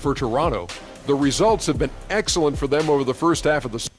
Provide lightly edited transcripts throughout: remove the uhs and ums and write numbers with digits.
for Toronto. The results have been excellent for them over the first half of the season.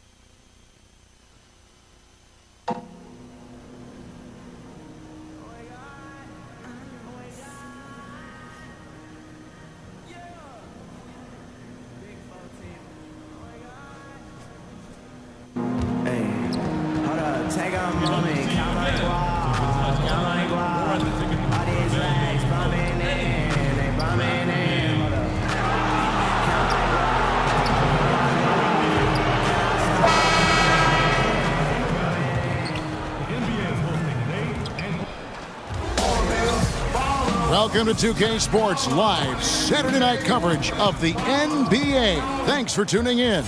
Welcome to 2K Sports Live Saturday night coverage of the NBA. Thanks for tuning in.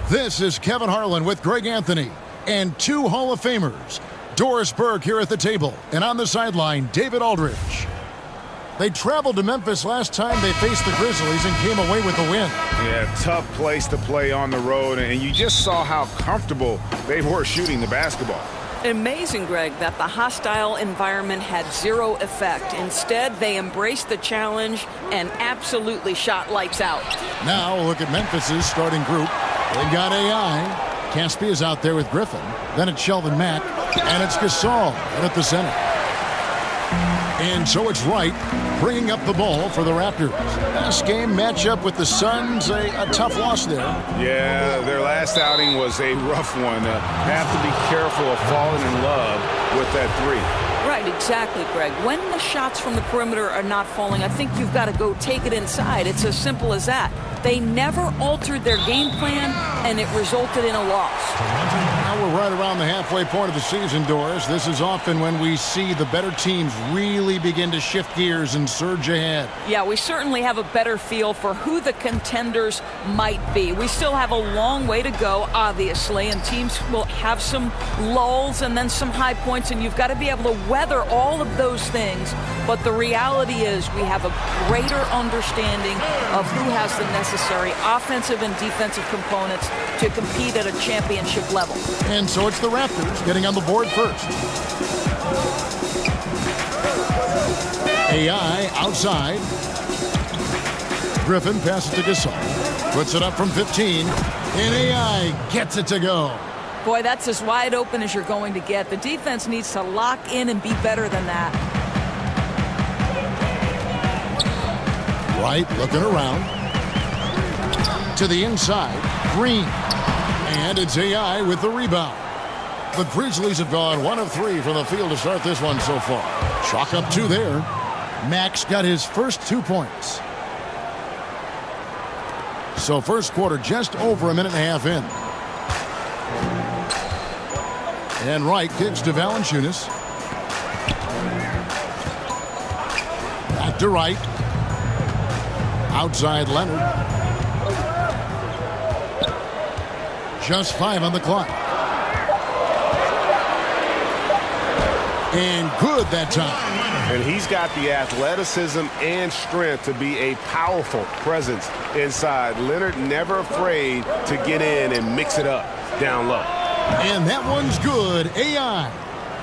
This is Kevin Harlan with Greg Anthony and two Hall of Famers, Doris Burke here at the table, and on the sideline, David Aldridge. They traveled to Memphis last time they faced the Grizzlies and came away with the win. Yeah, tough place to play on the road, and you just saw how comfortable they were shooting the basketball. Amazing, Greg, that the hostile environment had zero effect. Instead, they embraced the challenge and absolutely shot lights out. Now, look at Memphis's starting group. They've got AI. Caspi is out there with Griffin. Then it's Sheldon Mack. And it's Gasol at the center. And so it's Wright bringing up the ball for the Raptors. Last game matchup with the Suns, a tough loss there. Yeah, their last outing was a rough one. Have to be careful of falling in love with that three. Right, exactly, Greg. When the shots from the perimeter are not falling, I think you've got to go take it inside. It's as simple as that. They never altered their game plan, and it resulted in a loss. Now we're right around the halfway point of the season, Doris. This is often when we see the better teams really begin to shift gears and surge ahead. Yeah, we certainly have a better feel for who the contenders might be. We still have a long way to go, obviously, and teams will have some lulls and then some high points, and you've got to be able to weather all of those things. But the reality is we have a greater understanding of who has the necessary offensive and defensive components to compete at a championship level. And so it's the Raptors getting on the board first. AI outside. Griffin passes to Gasol. Puts it up from 15. And AI gets it to go. Boy, that's as wide open as you're going to get. The defense needs to lock in and be better than that. Wright looking around. To the inside. Green. And it's AI with the rebound. The Grizzlies have gone 1 of 3 from the field to start this one so far. Chalk up 2 there. Max got his first 2 points. So first quarter just over a minute and a half in. And Wright kicks to Valanciunas. Back to Wright. Outside Leonard. Just 5 on the clock. And good that time. And he's got the athleticism and strength to be a powerful presence inside. Leonard never afraid to get in and mix it up down low. And that one's good. AI.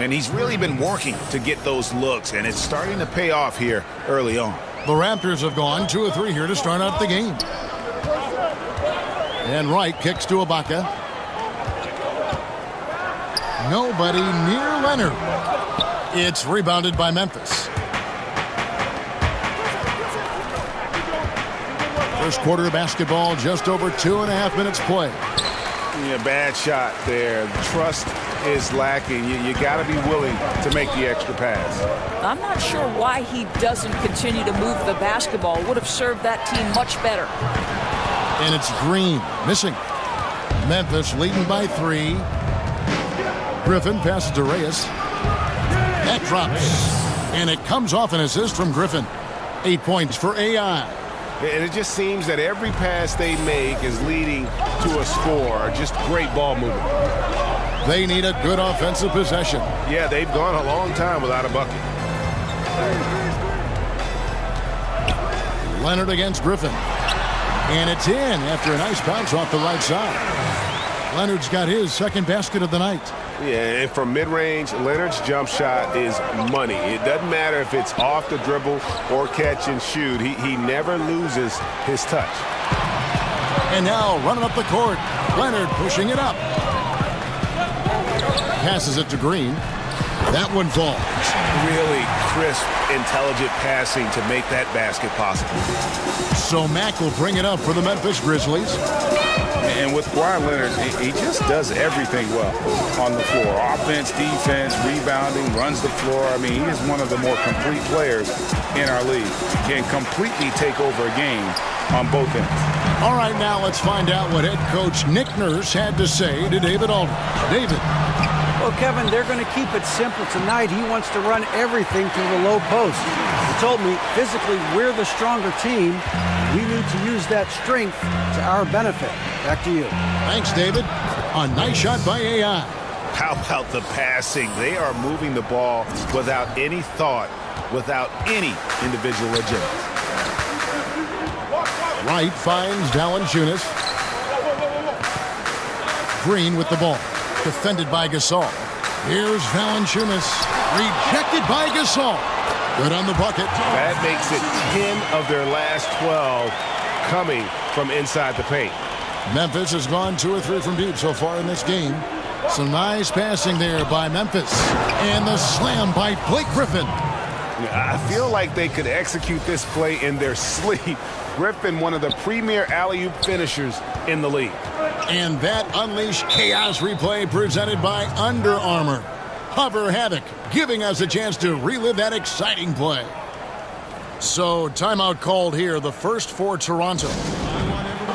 And he's really been working to get those looks, and it's starting to pay off here early on. The Raptors have gone 2 of 3 here to start out the game. And Wright kicks to Ibaka. Nobody near Leonard. It's rebounded by Memphis. First quarter of basketball, just over 2.5 minutes play. Yeah, bad shot there. Trust is lacking. You got to be willing to make the extra pass. I'm not sure why he doesn't continue to move the basketball. Would have served that team much better. And it's Green missing. Memphis leading by 3. Griffin passes to Reyes. That drops. And it comes off an assist from Griffin. 8 points for AI. And it just seems that every pass they make is leading to a score. Just great ball movement. They need a good offensive possession. Yeah, they've gone a long time without a bucket. Leonard against Griffin. And it's in after a nice bounce off the right side. Leonard's got his second basket of the night. Yeah, and from mid-range, Leonard's jump shot is money. It doesn't matter if it's off the dribble or catch and shoot. He never loses his touch. And now running up the court, Leonard pushing it up. Passes it to Green. That one falls. Really crisp, intelligent passing to make that basket possible. So Mack will bring it up for the Memphis Grizzlies. And with Kawhi Leonard, he just does everything well on the floor. Offense, defense, rebounding, runs the floor. I mean, he is one of the more complete players in our league. Can completely take over a game on both ends. All right, now let's find out what head coach Nick Nurse had to say to David Aldridge. David. Well, Kevin, they're going to keep it simple tonight. He wants to run everything to the low post. He told me, physically, we're the stronger team. We need to use that strength to our benefit. Back to you. Thanks, David. A nice shot by AI. How about the passing? They are moving the ball without any thought, without any individual agenda. Wright finds Valanciunas. Green with the ball. Defended by Gasol. Here's Valanciunas. Rejected by Gasol. Good on the bucket. That makes it 10 of their last 12 coming from inside the paint. Memphis has gone 2 or 3 from deep so far in this game. Some nice passing there by Memphis. And the slam by Blake Griffin. I feel like they could execute this play in their sleep. Griffin, one of the premier alley-oop finishers in the league. And that Unleash Chaos replay presented by Under Armour. Hover Havoc, giving us a chance to relive that exciting play. So, timeout called here, the first for Toronto.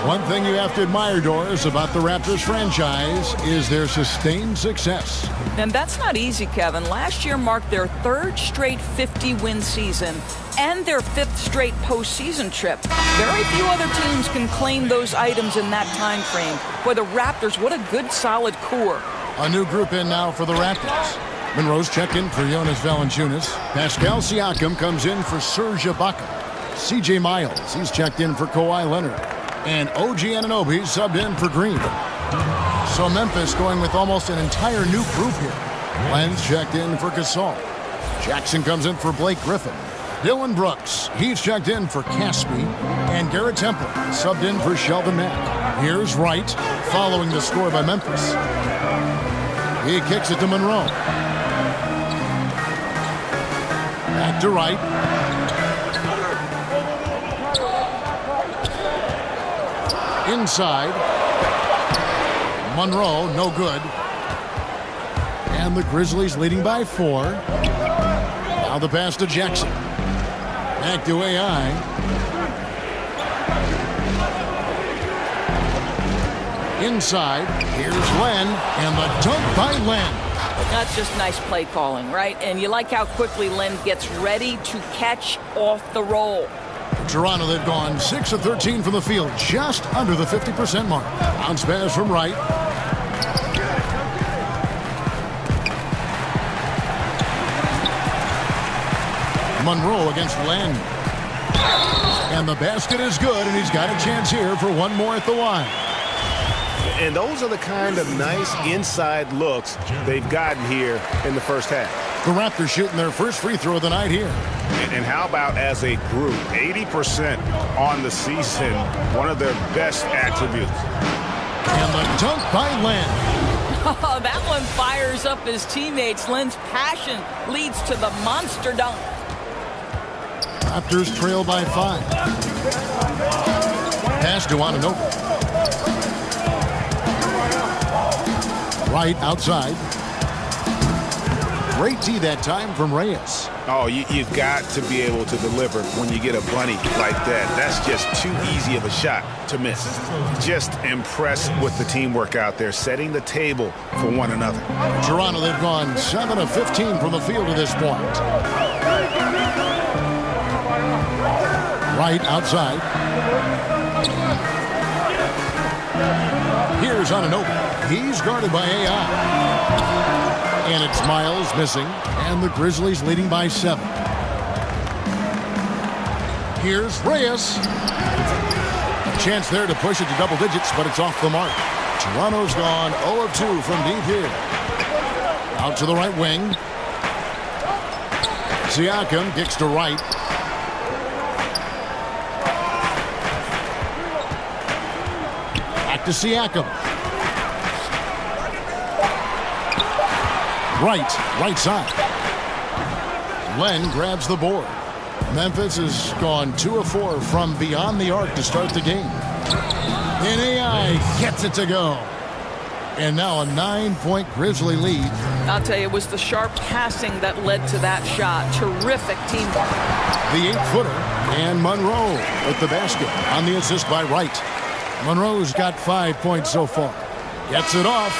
One thing you have to admire, Doris, about the Raptors franchise is their sustained success. And that's not easy, Kevin. Last year marked their 3rd straight 50-win season and their 5th straight postseason trip. Very few other teams can claim those items in that time frame. For the Raptors, what a good, solid core. A new group in now for the Raptors. Monroe's checked in for Jonas Valanciunas. Pascal Siakam comes in for Serge Ibaka. C.J. Miles, he's checked in for Kawhi Leonard. And OG Anunoby subbed in for Green. So Memphis going with almost an entire new group here. Lenz checked in for Gasol. Jackson comes in for Blake Griffin. Dylan Brooks, he's checked in for Caspi. And Garrett Temple subbed in for Sheldon Mack. Here's Wright, following the score by Memphis. He kicks it to Monroe. Back to Wright. Inside. Monroe, no good. And the Grizzlies leading by 4. Now the pass to Jackson. Back to AI. Inside. Here's Len. And the dunk by Len. That's just nice play calling, right? And you like how quickly Len gets ready to catch off the roll. Toronto, they've gone 6 of 13 from the field, just under the 50% mark. Bounce pass from Wright. Monroe against Len. And the basket is good, and he's got a chance here for one more at the line. And those are the kind of nice inside looks they've gotten here in the first half. The Raptors shooting their first free throw of the night here. And how about as a group? 80% on the season, one of their best attributes. And the dunk by Len. Oh, that one fires up his teammates. Len's passion leads to the monster dunk. Raptors trail by 5. Pass to Anunoby. Right outside. Great D that time from Reyes. Oh, you've got to be able to deliver when you get a bunny like that. That's just too easy of a shot to miss. Just impressed with the teamwork out there, setting the table for one another. Toronto, they've gone 7 of 15 from the field to this point. Right outside. Here's Anunoby. He's guarded by AI. And it's Miles missing, and the Grizzlies leading by 7. Here's Reyes. A chance there to push it to double digits, but it's off the mark. Toronto's gone 0 of 2 from deep here. Out to the right wing. Siakam kicks to right. Back to Siakam. Right side. Len grabs the board. Memphis has gone 2 of 4 from beyond the arc to start the game. And AI gets it to go. And now a 9-point Grizzly lead. I'll tell you, it was the sharp passing that led to that shot. Terrific teamwork. The 8-footer, and Monroe with the basket on the assist by Wright. Monroe's got 5 points so far. Gets it off.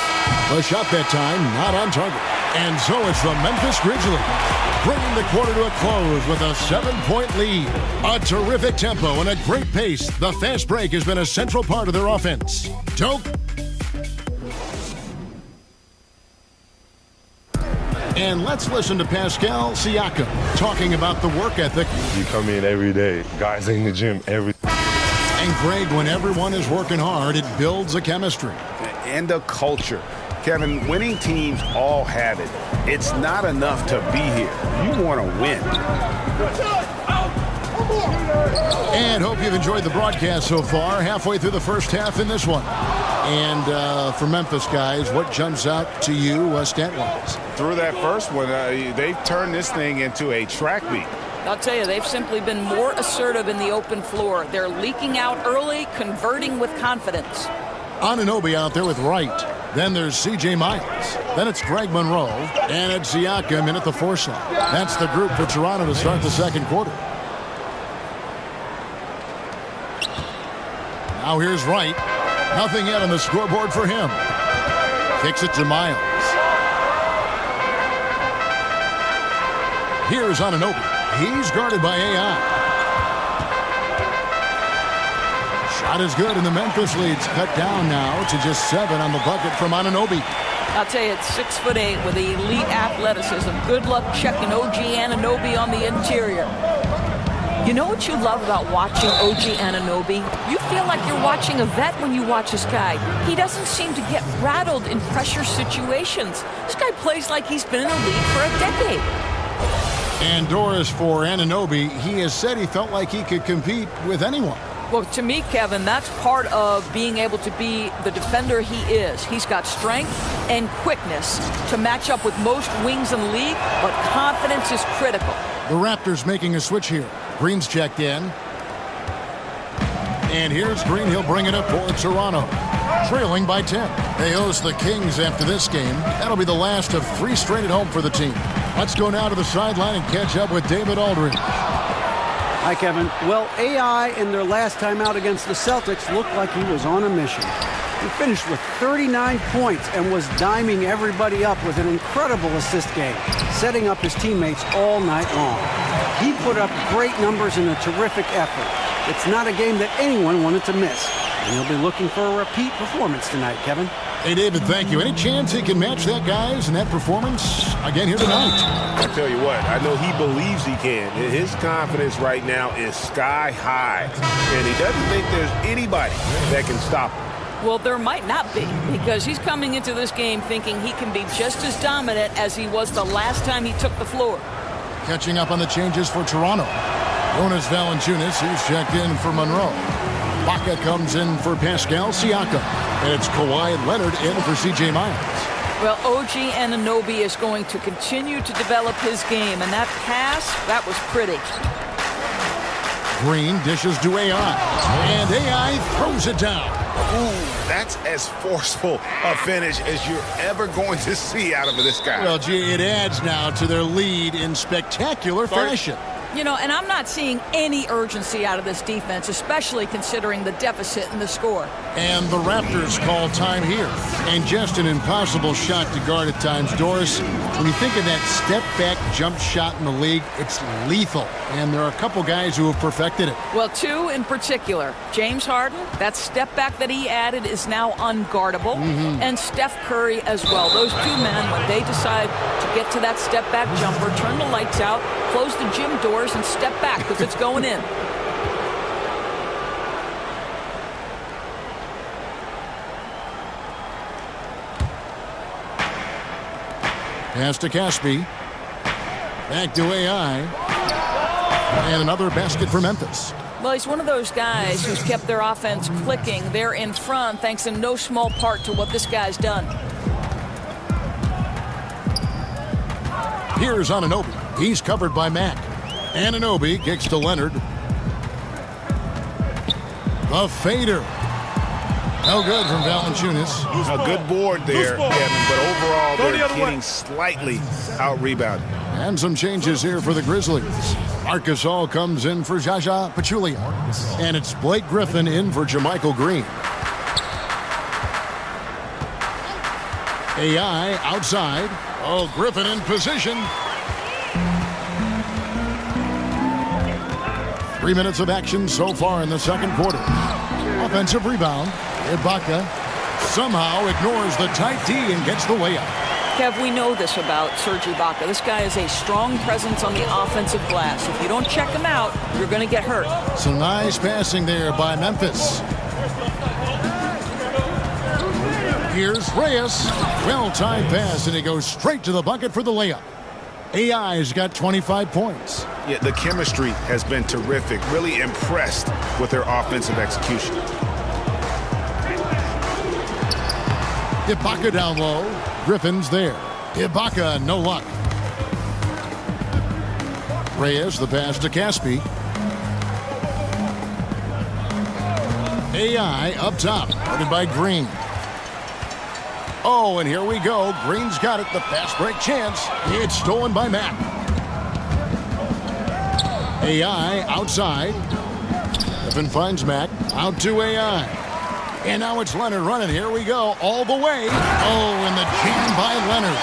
The shot that time not on target. And so it's the Memphis Grizzlies bringing the quarter to a close with a 7-point lead. A terrific tempo and a great pace. The fast break has been a central part of their offense. Dope. And let's listen to Pascal Siakam talking about the work ethic. You come in every day. Guys in the gym every day. And Greg, when everyone is working hard, it builds a chemistry. And a culture. Kevin, winning teams all have it. It's not enough to be here. You want to win. And hope you've enjoyed the broadcast so far. Halfway through the first half in this one. And for Memphis guys, what jumps out to you stat-wise? Through that first one, they've turned this thing into a track meet. I'll tell you, they've simply been more assertive in the open floor. They're leaking out early, converting with confidence. Anunoby out there with Wright. Then there's C.J. Miles. Then it's Greg Monroe. And it's Siakam in at the 4 slot. That's the group for Toronto to start the second quarter. Now here's Wright. Nothing yet on the scoreboard for him. Kicks it to Miles. Here's Anunoby. He's guarded by AI. Shot is good, and the Memphis lead's cut down now to just 7 on the bucket from Anunoby. I'll tell you, it's 6'8" with elite athleticism. Good luck checking OG Anunoby on the interior. You know what you love about watching OG Anunoby? You feel like you're watching a vet when you watch this guy. He doesn't seem to get rattled in pressure situations. This guy plays like he's been in the league for a decade. And Doris, for Anunoby, he has said he felt like he could compete with anyone. Well, to me, Kevin, that's part of being able to be the defender he is. He's got strength and quickness to match up with most wings in the league, but confidence is critical. The Raptors making a switch here. Green's checked in. And here's Green. He'll bring it up for Toronto. Trailing by 10. They host the Kings after this game. That'll be the last of 3 straight at home for the team. Let's go now to the sideline and catch up with David Aldridge. Hi, Kevin. Well, AI in their last time out against the Celtics looked like he was on a mission. He finished with 39 points and was diming everybody up with an incredible assist game, setting up his teammates all night long. He put up great numbers in a terrific effort. It's not a game that anyone wanted to miss. And he'll be looking for a repeat performance tonight, Kevin. Hey, David, thank you. Any chance he can match that, guys, in that performance again here tonight? I tell you what, I know he believes he can. His confidence right now is sky high, and he doesn't think there's anybody that can stop him. Well, there might not be, because he's coming into this game thinking he can be just as dominant as he was the last time he took the floor. Catching up on the changes for Toronto. Jonas Valanciunas, he's checked in for Monroe. Baca comes in for Pascal Siakam. And it's Kawhi Leonard in for C.J. Miles. Well, OG Anunoby is going to continue to develop his game, and that pass, that was pretty. Green dishes to AI, and AI throws it down. Ooh, that's as forceful a finish as you're ever going to see out of this guy. Well, gee, it adds now to their lead in spectacular fashion. You know, and I'm not seeing any urgency out of this defense, especially considering the deficit in the score. And the Raptors call time here. And just an impossible shot to guard at times. Doris, when you think of that step-back jump shot in the league, it's lethal. And there are a couple guys who have perfected it. Well, 2 in particular. James Harden, that step back that he added is now unguardable. And Steph Curry as well. Those 2 men, when they decide to get to that step-back jumper, turn the lights out, close the gym doors, and step back because it's going in. Pass to Caspi. Back to AI. And another basket for Memphis. Well, he's one of those guys who's kept their offense clicking. They're in front thanks in no small part to what this guy's done. Here's Anunoby. He's covered by Mack. Anunoby kicks to Leonard. The fader. No good from Valanciunas. A good board there, Kevin, but overall they're getting slightly out-rebounded. And some changes here for the Grizzlies. Marcus All comes in for Jaja Pachulia. And it's Blake Griffin in for JaMychal Green. AI outside. Oh, Griffin in position. 3 minutes of action so far in the second quarter. Offensive rebound. Ibaka somehow ignores the tight D and gets the layup. Kev, we know this about Serge Ibaka. This guy is a strong presence on the offensive glass. If you don't check him out, you're going to get hurt. Some nice passing there by Memphis. Here's Reyes. Well-timed pass, and he goes straight to the bucket for the layup. AI's got 25 points. Yeah, the chemistry has been terrific. Really impressed with their offensive execution. Ibaka down low. Griffin's there. Ibaka, no luck. Reyes, the pass to Caspi. AI up top, guarded by Green. Oh, and here we go. Green's got it. The fast break chance. It's stolen by Mack. AI outside. Griffin finds Mack. Out to AI. And now it's Leonard running. Here we go. All the way. Oh, and the jam by Leonard.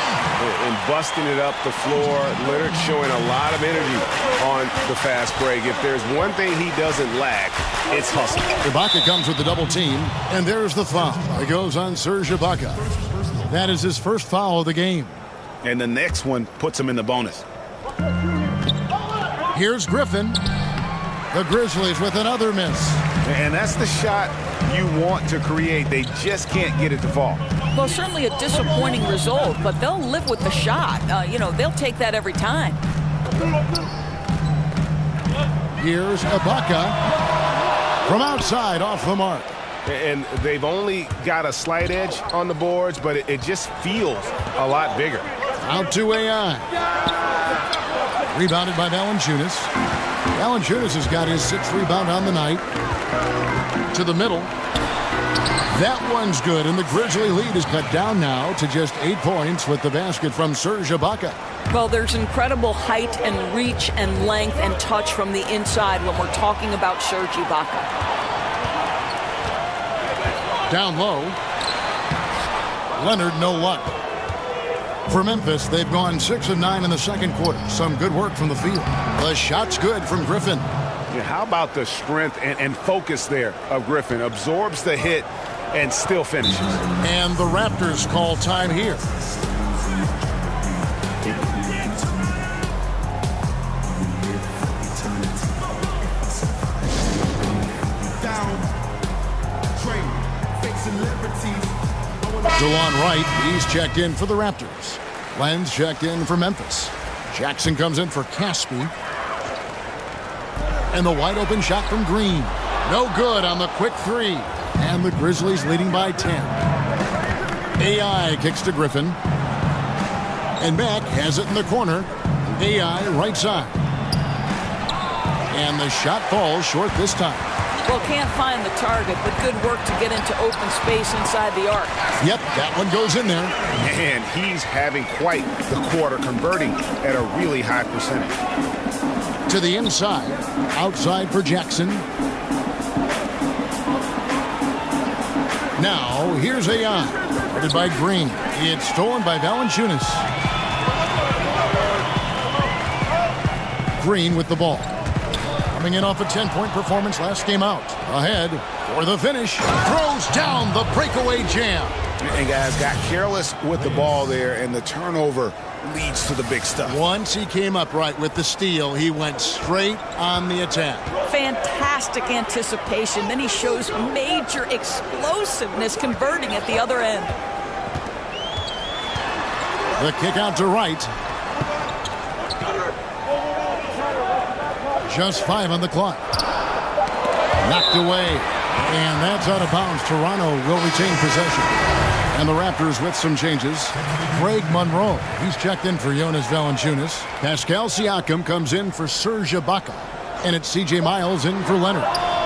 And busting it up the floor. Leonard showing a lot of energy on the fast break. If there's one thing he doesn't lack, it's hustle. Ibaka comes with the double team. And there's the foul. It goes on Serge Ibaka. That is his first foul of the game. And the next one puts him in the bonus. Here's Griffin. The Grizzlies with another miss. And that's the shot you want to create. They just can't get it to fall. Well, certainly a disappointing result, but they'll live with the shot. They'll take that every time. Here's Ibaka from outside off the mark. And they've only got a slight edge on the boards, but it just feels a lot bigger. Out to AI. Rebounded by Valanciunas. Valanciunas has got his 6th rebound on the night. To the middle. That one's good, and the Grizzly lead is cut down now to just 8 points with the basket from Serge Ibaka. Well, there's incredible height and reach and length and touch from the inside when we're talking about Serge Ibaka. Down low. Leonard, no luck. For Memphis, they've gone 6 of 9 in the second quarter. Some good work from the field. The shot's good from Griffin. Yeah, how about the strength and focus there of Griffin? Absorbs the hit and still finishes. And the Raptors call time here. DeLon Wright, he's checked in for the Raptors. Lenz checked in for Memphis. Jackson comes in for Caspi. And the wide open shot from Green. No good on the quick three. And the Grizzlies leading by 10. AI kicks to Griffin. And Mack has it in the corner. AI right side. And the shot falls short this time. Well, can't find the target, but good work to get into open space inside the arc. Yep, that one goes in there. And he's having quite the quarter, converting at a really high percentage. To the inside. Outside for Jackson. Now, here's AI. Guarded by Green. It's stolen by Valanciunas. Green with the ball. Coming in off a 10-point performance last game out. Ahead for the finish. Throws down the breakaway jam. And guys got careless with the ball there, and the turnover leads to the big stuff. Once he came up right with the steal, he went straight on the attack. Fantastic anticipation. Then he shows major explosiveness converting at the other end. The kick out to right. Just 5 on the clock. Knocked away. And that's out of bounds. Toronto will retain possession. And the Raptors with some changes. Greg Monroe, he's checked in for Jonas Valanciunas. Pascal Siakam comes in for Serge Ibaka. And it's C.J. Miles in for Leonard.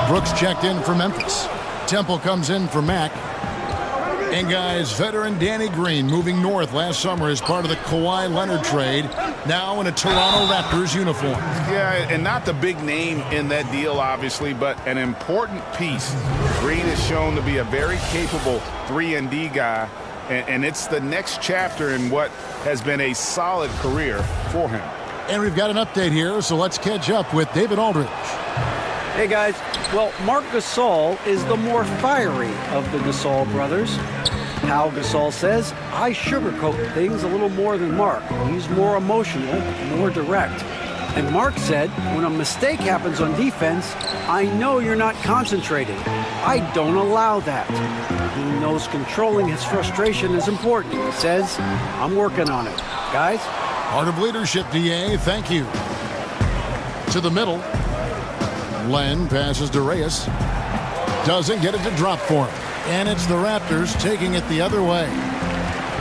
Brooks checked in for Memphis. Temple comes in for Mack. And guys, veteran Danny Green moving north last summer as part of the Kawhi Leonard trade. Now in a Toronto Raptors uniform. Yeah, and not the big name in that deal, obviously, but an important piece. Green is shown to be a very capable 3-and-D guy, and it's the next chapter in what has been a solid career for him. And we've got an update here, so let's catch up with David Aldridge. Hey, guys. Well, Marc Gasol is the more fiery of the Gasol brothers. Pau Gasol says, I sugarcoat things a little more than Marc. He's more emotional, more direct. And Marc said, when a mistake happens on defense, I know you're not concentrating. I don't allow that. He knows controlling his frustration is important. He says, I'm working on it. Guys? Part of leadership, D.A. Thank you. To the middle. Len passes to Reyes. Doesn't get it to drop for him. And it's the Raptors taking it the other way.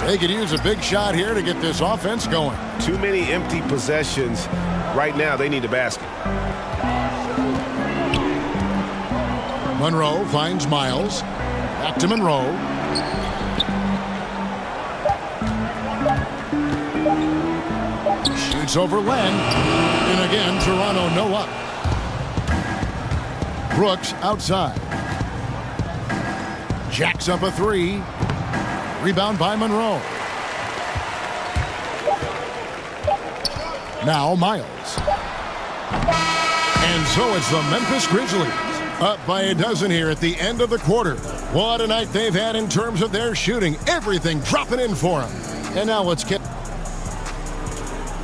They could use a big shot here to get this offense going. Too many empty possessions. Right now, they need a basket. Monroe finds Miles. Back to Monroe. Shoots over Len. And again, Toronto no up. Brooks outside. Jacks up a 3. Rebound by Monroe. Now Miles. And so it's the Memphis Grizzlies. Up by a dozen here at the end of the quarter. What a night they've had in terms of their shooting. Everything dropping in for them. And now let's get...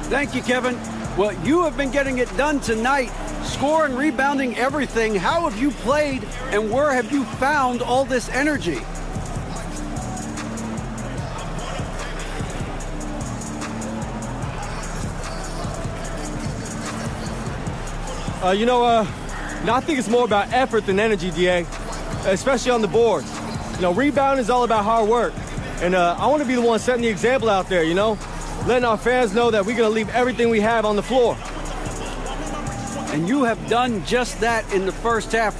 Thank you, Kevin. Well, you have been getting it done tonight. Scoring, rebounding, everything. How have you played, and where have you found all this energy? I think it's more about effort than energy, DA, especially on the boards. Rebounding is all about hard work. And I want to be the one setting the example out there, letting our fans know that we're going to leave everything we have on the floor. And you have done just that in the first half.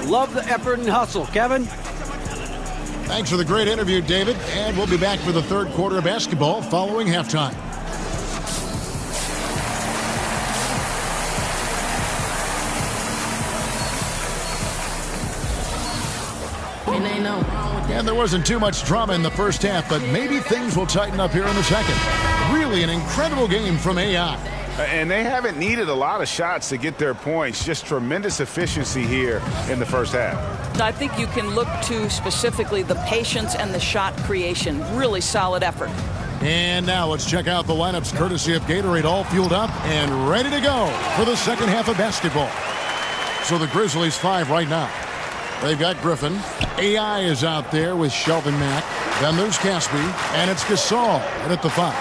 Love the effort and hustle. Kevin? Thanks for the great interview, David. And we'll be back for the third quarter of basketball following halftime. And there wasn't too much drama in the first half, but maybe things will tighten up here in the second. Really an incredible game from AI. And they haven't needed a lot of shots to get their points. Just tremendous efficiency here in the first half. I think you can look to specifically the patience and the shot creation. Really solid effort. And now let's check out the lineups courtesy of Gatorade, all fueled up and ready to go for the second half of basketball. So the Grizzlies 5 right now. They've got Griffin. AI is out there with Shelvin Mack. Then there's Caspi, and it's Gasol right at the 5.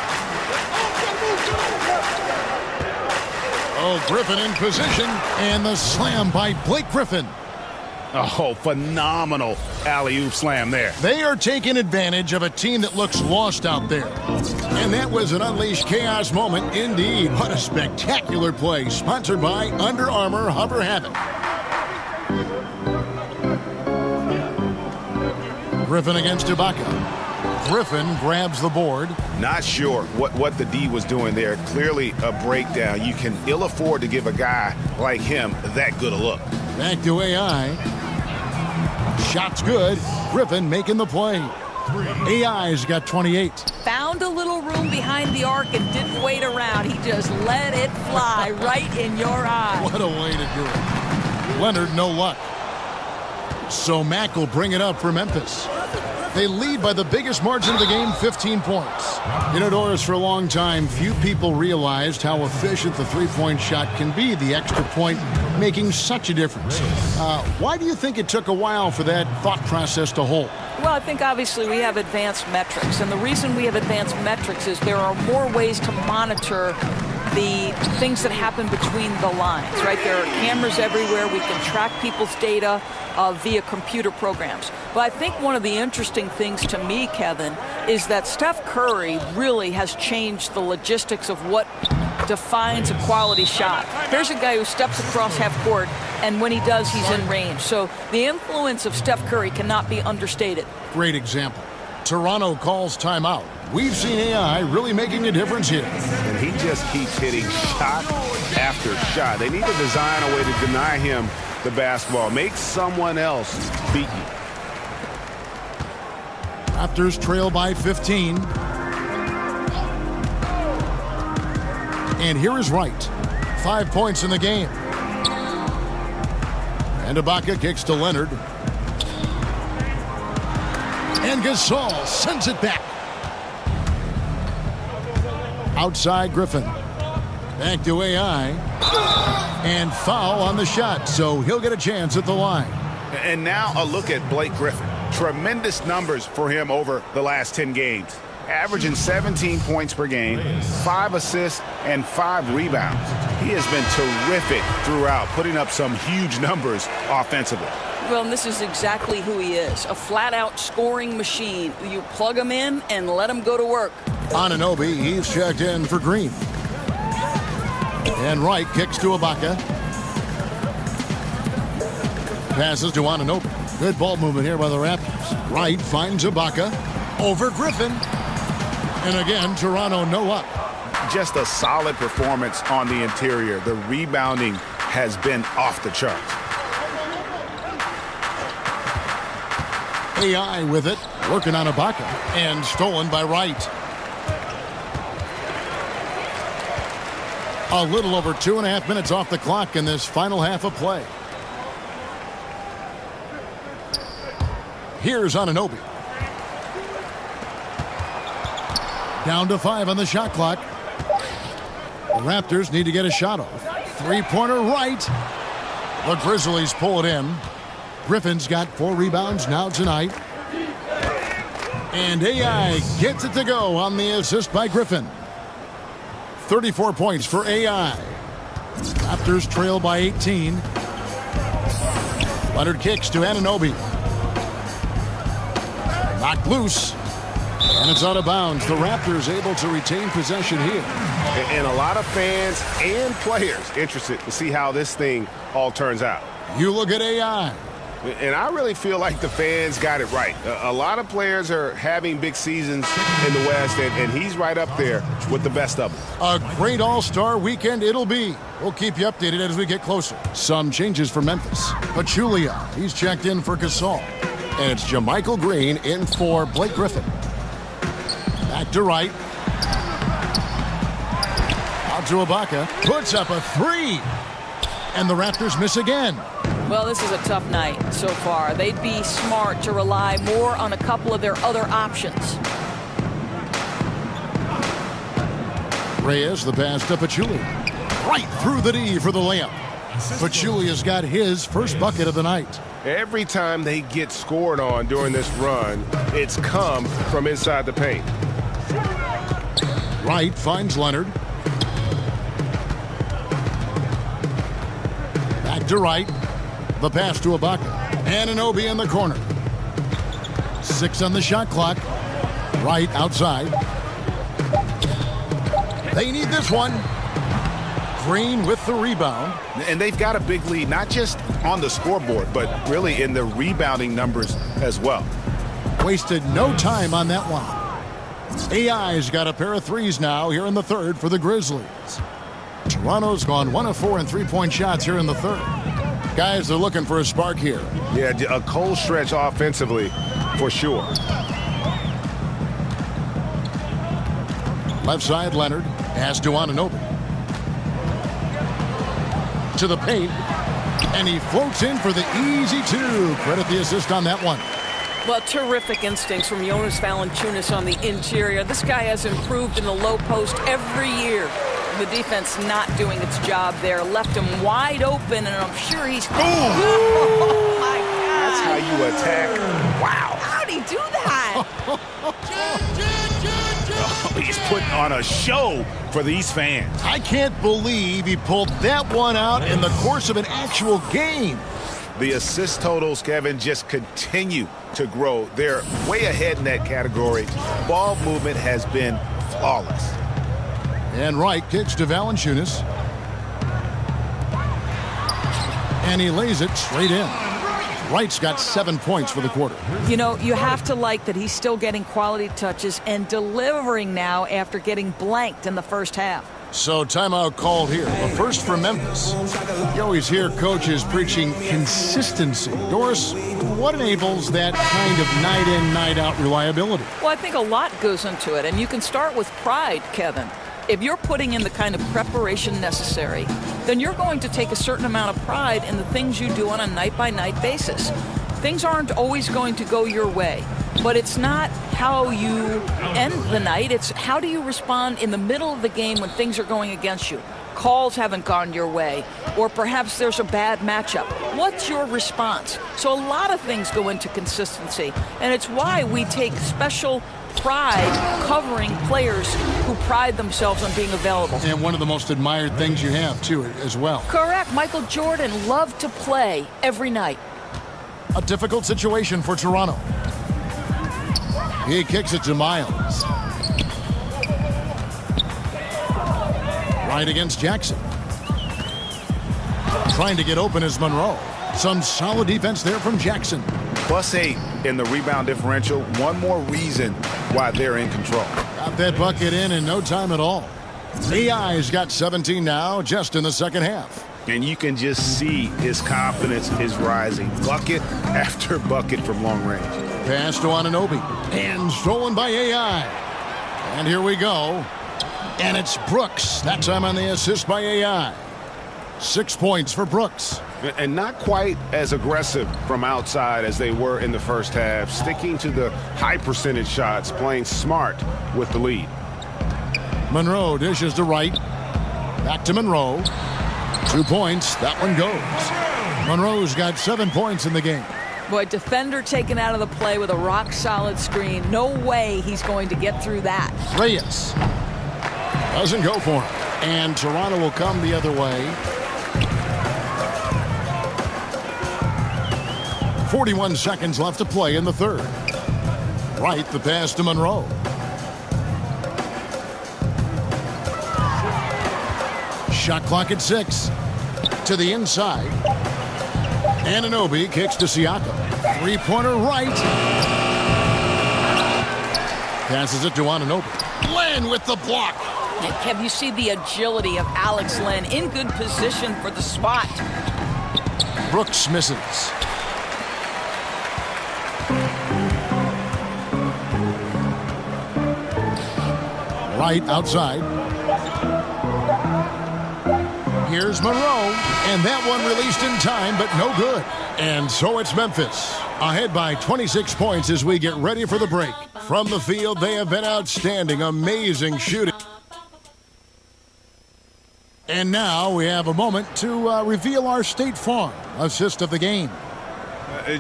Oh, Griffin in position, and the slam by Blake Griffin. Oh, phenomenal alley-oop slam there. They are taking advantage of a team that looks lost out there. And that was an unleashed chaos moment indeed. What a spectacular play, sponsored by Under Armour Hover Habit. Griffin against Ibaka. Griffin grabs the board. Not sure what the D was doing there. Clearly a breakdown. You can ill afford to give a guy like him that good a look. Back to AI. Shot's good. Griffin making the play. AI's got 28. Found a little room behind the arc and didn't wait around. He just let it fly right in your eye. What a way to do it. Leonard, no luck. So Mack will bring it up for Memphis. They lead by the biggest margin of the game, 15 points. You know, Doris, for a long time, few people realized how efficient the three-point shot can be, the extra point making such a difference. Why do you think it took a while for that thought process to hold? Well, I think obviously we have advanced metrics, and the reason we have advanced metrics is there are more ways to monitor the things that happen between the lines, right? There are cameras everywhere. We can track people's data via computer programs. But I think one of the interesting things to me, Kevin, is that Steph Curry really has changed the logistics of what defines a quality shot. Here's a guy who steps across half court, and when he does, he's in range. So the influence of Steph Curry cannot be understated. Great example. Toronto calls timeout. We've seen AI really making a difference here. And he just keeps hitting shot after shot. They need to design a way to deny him the basketball. Make someone else beat you. Raptors trail by 15. And here is Wright. 5 points in the game. And Ibaka kicks to Leonard. And Gasol sends it back. Outside Griffin. Back to AI. And foul on the shot, so he'll get a chance at the line. And now a look at Blake Griffin. Tremendous numbers for him over the last 10 games. Averaging 17 points per game, 5 assists, and 5 rebounds. He has been terrific throughout, putting up some huge numbers offensively. Well, and this is exactly who he is, a flat-out scoring machine. You plug him in and let him go to work. Anunoby, he's checked in for Green. And Wright kicks to Ibaka. Passes to Anunoby. Good ball movement here by the Raptors. Wright finds Ibaka over Griffin. And again, Toronto no up. Just a solid performance on the interior. The rebounding has been off the charts. AI with it, working on Ibaka, and stolen by Wright. A little over 2.5 minutes off the clock in this final half of play. Here's Anunoby. Down to 5 on the shot clock. The Raptors need to get a shot off. Three-pointer right. The Grizzlies pull it in. Griffin's got 4 rebounds now tonight. And AI gets it to go on the assist by Griffin. 34 points for AI. Raptors trail by 18. Leonard kicks to Anunoby. Knocked loose. And it's out of bounds. The Raptors able to retain possession here. And a lot of fans and players interested to see how this thing all turns out. You look at AI. And I really feel like the fans got it right. A lot of players are having big seasons in the West, and he's right up there with the best of them. A great all-star weekend it'll be. We'll keep you updated as we get closer. Some changes for Memphis. Pachulia, he's checked in for Gasol. And it's JaMychal Green in for Blake Griffin. Back to Wright. Out to Ibaka. Puts up a 3. And the Raptors miss again. Well, this is a tough night so far. They'd be smart to rely more on a couple of their other options. Reyes, the pass to Pachulia. Right through the D for the layup. Pachulia's got his first bucket of the night. Every time they get scored on during this run, it's come from inside the paint. Wright finds Leonard. Back to Wright. The pass to Ibaka. Anunoby in the corner. 6 on the shot clock. Wright outside. They need this one. Green with the rebound. And they've got a big lead, not just on the scoreboard, but really in the rebounding numbers as well. Wasted no time on that one. AI's got a pair of threes now here in the third for the Grizzlies. Toronto's gone 1 of 4 in three-point shots here in the third. Guys, they're looking for a spark here. Yeah, a cold stretch offensively for sure. Left side, Leonard. Pass to Anunoby. To the paint. And he floats in for the easy 2. Credit the assist on that one. Well, terrific instincts from Jonas Valanciunas on the interior. This guy has improved in the low post every year. The defense not doing its job there. Left him wide open, and I'm sure he's... Oh, my God. That's how you attack. Wow. How'd he do that? He's putting on a show for these fans. I can't believe he pulled that one out in the course of an actual game. The assist totals, Kevin, just continue to grow. They're way ahead in that category. Ball movement has been flawless. And Wright kicks to Valanciunas. And he lays it straight in. Wright's got 7 points for the quarter. You know, you have to like that he's still getting quality touches and delivering now after getting blanked in the first half. So timeout called here. The first for Memphis. You always hear coaches preaching consistency. Doris, what enables that kind of night in, night out reliability? Well, I think a lot goes into it, and you can start with pride, Kevin. If you're putting in the kind of preparation necessary, then you're going to take a certain amount of pride in the things you do on a night-by-night basis. Things aren't always going to go your way, but it's not how you end the night. It's how do you respond in the middle of the game when things are going against you. Calls haven't gone your way, or perhaps there's a bad matchup. What's your response? So a lot of things go into consistency, and it's why we take special pride covering players who pride themselves on being available. And one of the most admired things you have, too, as well. Correct. Michael Jordan loved to play every night. A difficult situation for Toronto. He kicks it to Miles. Right against Jackson. Trying to get open is Monroe. Some solid defense there from Jackson. +8 in the rebound differential. One more reason why they're in control. Got that bucket in no time at all. AI's got 17 now, just in the second half. And you can just see his confidence is rising. Bucket after bucket from long range. Pass to Anunoby. And stolen by AI. And here we go. And it's Brooks. That time on the assist by AI. 6 points for Brooks. And not quite as aggressive from outside as they were in the first half. Sticking to the high percentage shots, playing smart with the lead. Monroe dishes to Wright. Back to Monroe. 2 points. That one goes. Monroe's got 7 points in the game. Boy, defender taken out of the play with a rock-solid screen. No way he's going to get through that. Reyes doesn't go for him. And Toronto will come the other way. 41 seconds left to play in the third. Wright, the pass to Monroe. Shot clock at 6. To the inside. Anunoby kicks to Siakam. Three-pointer right. Passes it to Anunoby. Len with the block. And Kev, you see the agility of Alex Len in good position for the spot. Brooks misses. Right outside. Here's Monroe, and that one released in time, but no good. And so it's Memphis, ahead by 26 points as we get ready for the break. From the field, they have been outstanding, amazing shooting. And now we have a moment to reveal our State Farm assist of the game.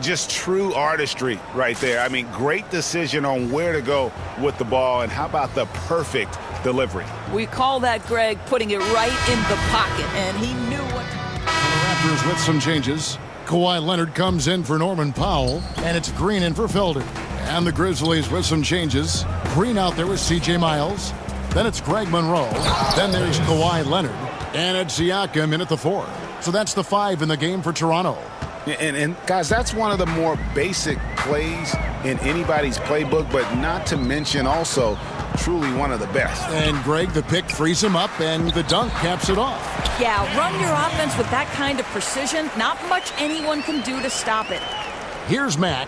Just true artistry right there. I mean, great decision on where to go with the ball, and how about the perfect delivery? We call that, Greg, putting it right in the pocket, and he knew what to do. The Raptors with some changes. Kawhi Leonard comes in for Norman Powell, and it's Green in for Felder. And the Grizzlies with some changes. Green out there with C.J. Miles. Then it's Greg Monroe. Then there's Kawhi Leonard. And it's Siakam in at the 4. So that's the 5 in the game for Toronto. And guys, that's one of the more basic plays in anybody's playbook, but not to mention also truly one of the best. And Greg, the pick frees him up, and the dunk caps it off. Yeah, run your offense with that kind of precision. Not much anyone can do to stop it. Here's Mack.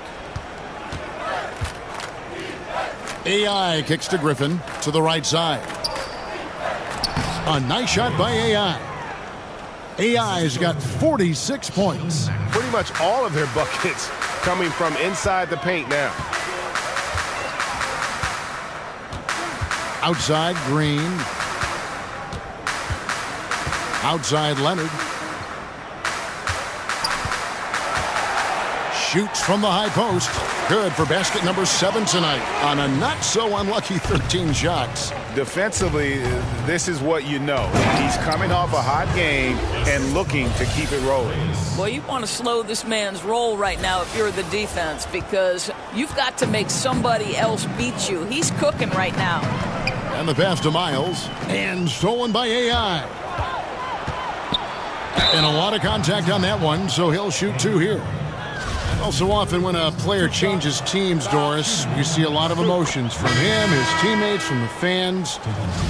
AI kicks to Griffin to the right side. A nice shot by AI. AI's got 46 points. Pretty much all of their buckets coming from inside the paint now. Outside, Green. Outside, Leonard. Shoots from the high post. Good for basket number 7 tonight on a not-so-unlucky 13 shots. Defensively, this is what you know. He's coming off a hot game and looking to keep it rolling. Well, you want to slow this man's roll right now if you're the defense, because you've got to make somebody else beat you. He's cooking right now. And the pass to Miles. And stolen by AI. And a lot of contact on that one, so he'll shoot 2 here. So often when a player changes teams, Doris, we see a lot of emotions from him, his teammates, from the fans,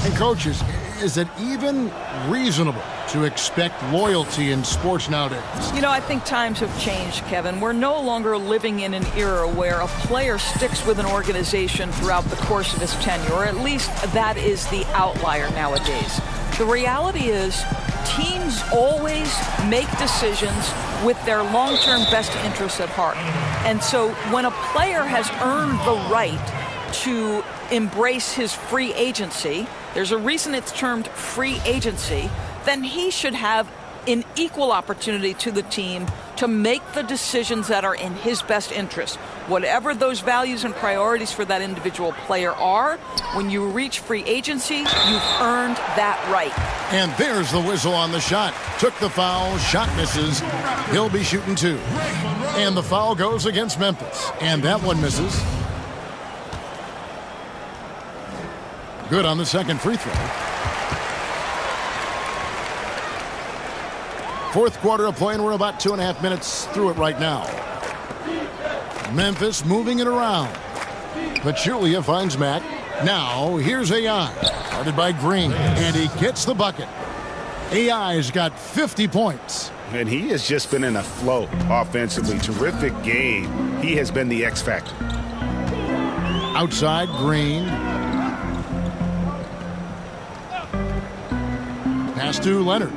and coaches. Is it even reasonable to expect loyalty in sports nowadays? You know, I think times have changed, Kevin. We're no longer living in an era where a player sticks with an organization throughout the course of his tenure, or at least that is the outlier nowadays. The reality is teams always make decisions with their long-term best interests at heart. And so when a player has earned the right to embrace his free agency, there's a reason it's termed free agency, then he should have an equal opportunity to the team to make the decisions that are in his best interest. Whatever those values and priorities for that individual player are, when you reach free agency, you've earned that right. And there's the whistle on the shot. Took the foul, shot misses. He'll be shooting 2. And the foul goes against Memphis. And that one misses. Good on the second free throw. Fourth quarter of play, and we're about 2.5 minutes through it right now. Memphis moving it around. Pachulia finds Mack. Now, here's AI. Guarded by Green, and he gets the bucket. AI's got 50 points. And he has just been in a flow offensively. Terrific game. He has been the X factor. Outside, Green. Pass to Leonard.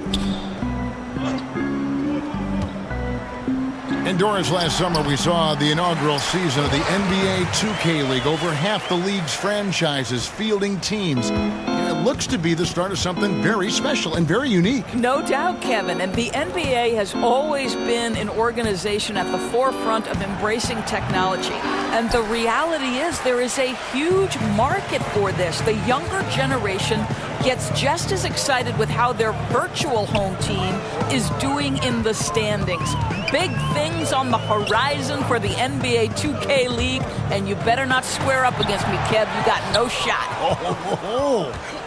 And Doris, last summer we saw the inaugural season of the NBA 2K League. Over half the league's franchises fielding teams. It looks to be the start of something very special and very unique. No doubt, Kevin. And the NBA has always been an organization at the forefront of embracing technology. And the reality is there is a huge market for this. The younger generation gets just as excited with how their virtual home team is doing in the standings. Big things on the horizon for the NBA 2K League, and you better not square up against me, Kev. You got no shot.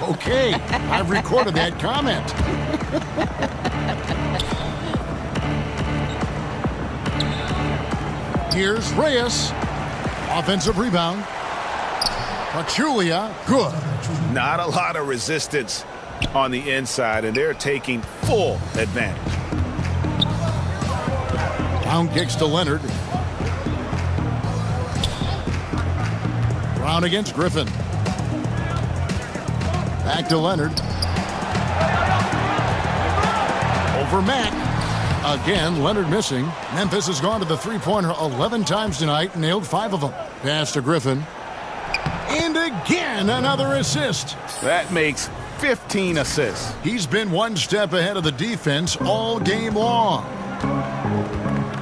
Okay. I've recorded that comment. Here's Reyes. Offensive rebound. Pachulia, good. Not a lot of resistance on the inside, and they're taking full advantage. Brown kicks to Leonard. Brown against Griffin. Back to Leonard. Over Mack. Again, Leonard missing. Memphis has gone to the three-pointer 11 times tonight, nailed 5 of them. Pass to Griffin. And again, another assist. That makes 15 assists. He's been one step ahead of the defense all game long.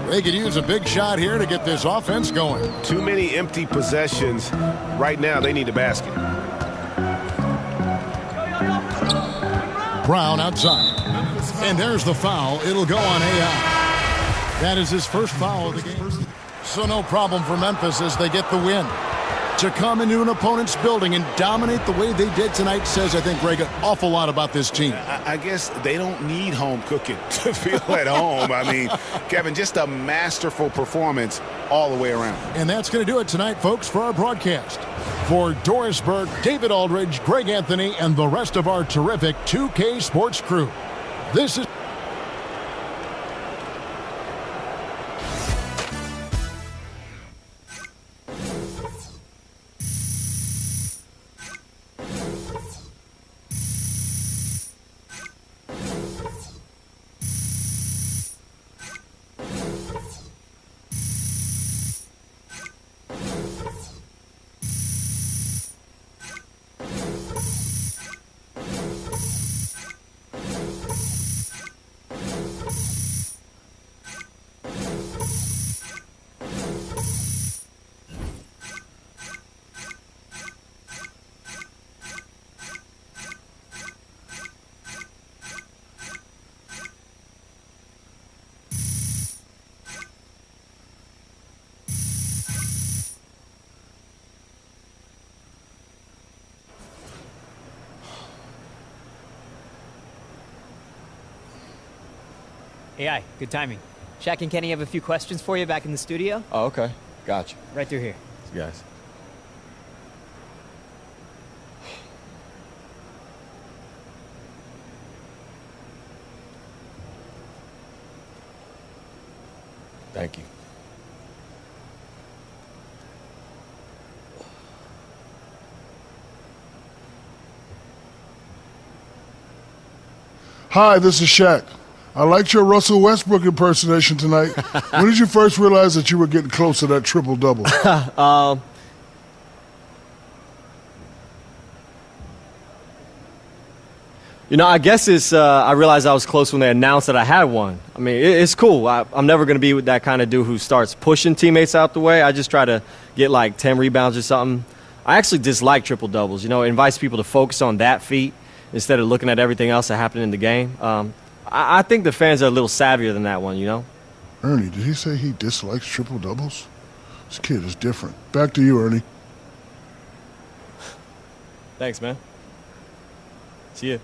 They could use a big shot here to get this offense going. Too many empty possessions. Right now, they need a basket. Brown outside. And there's the foul. It'll go on AI. That is his first foul of the game. So no problem for Memphis as they get the win. To come into an opponent's building and dominate the way they did tonight says, I think, Greg, an awful lot about this team. I guess they don't need home cooking to feel at home. I mean, Kevin, just a masterful performance all the way around. And that's going to do it tonight, folks, for our broadcast. For Doris Burke, David Aldridge, Greg Anthony, and the rest of our terrific 2K Sports crew, this is AI, good timing. Shaq and Kenny have a few questions for you back in the studio. Oh, okay. Gotcha. Right through here. Guys. Thank you. Hi, this is Shaq. I liked your Russell Westbrook impersonation tonight. When did you first realize that you were getting close to that triple-double? You know, I guess it's, I realized I was close when they announced that I had one. I mean, it's cool. I'm never going to be with that kind of dude who starts pushing teammates out the way. I just try to get like 10 rebounds or something. I actually dislike triple doubles. You know, it invites people to focus on that feat instead of looking at everything else that happened in the game. I think the fans are a little savvier than that one, you know? Ernie, did he say he dislikes triple doubles? This kid is different. Back to you, Ernie. Thanks, man. See ya.